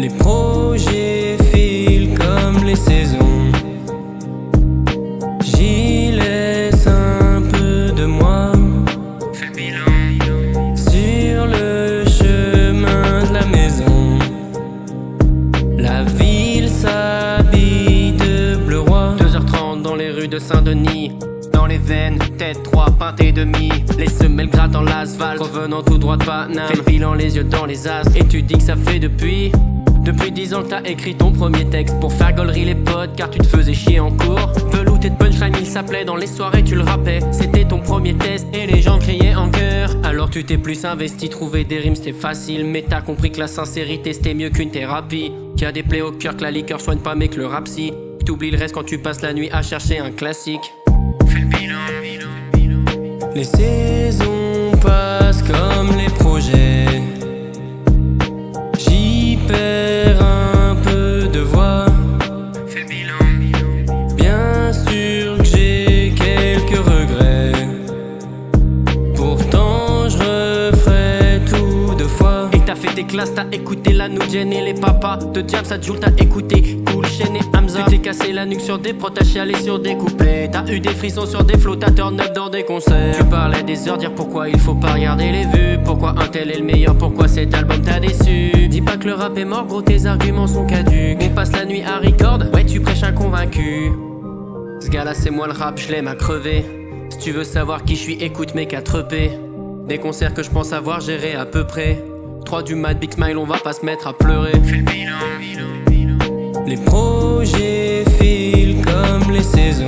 Les projets filent comme les saisons. J'y laisse un peu de moi. Fais bilan Sur le chemin de la maison. La ville s'habille de bleu roi. 2h30 dans les rues de Saint-Denis. Dans les veines, tête 3, pinte et demi. Les semelles grattent en l'asphalte, revenant tout droit de Paname. Fais le bilan, les yeux dans les astres. Et tu dis que ça fait depuis 10 ans que t'as écrit ton premier texte pour faire gaulerie les potes, car tu te faisais chier en cours. Velouté de punchline, il s'appelait dans les soirées, tu le rappais. C'était ton premier test et les gens criaient en chœur. Alors tu t'es plus investi, trouver des rimes c'était facile. Mais t'as compris que la sincérité c'était mieux qu'une thérapie. Qu'il y a des plaies au cœur que la liqueur soigne pas, mais que le rap si. T'oublies le reste quand tu passes la nuit à chercher un classique. Fais le bilan Les saisons passent comme les projets. J'y perds un peu de voix. Fais bilan Bien sûr que j'ai quelques regrets. Pourtant je referai tout deux fois. Et t'as fait tes classes, t'as écouté la Nugent et les papas de Jam, ça Joule, t'as écouté Cool Chain et Hamza. Tu t'es cassé la nuque sur des prods, t'as chialé sur des couplets. T'as eu des frissons sur des flots, t'as turn up dans des concerts. Tu parlais des heures, dire pourquoi il faut pas regarder les vues. Pourquoi un tel est le meilleur, pourquoi cet album t'a déçu. Dis pas que le rap est mort, gros tes arguments sont caducs. On passe la nuit à record, ouais tu prêches un convaincu. Ce gars là c'est moi le rap, je l'aime à crever. Si tu veux savoir qui je suis, écoute mes 4 EP. Des concerts que je pense avoir géré à peu près. 3 du mat, big smile, on va pas se mettre à pleurer. Fais le bilan Les projets filent comme les saisons.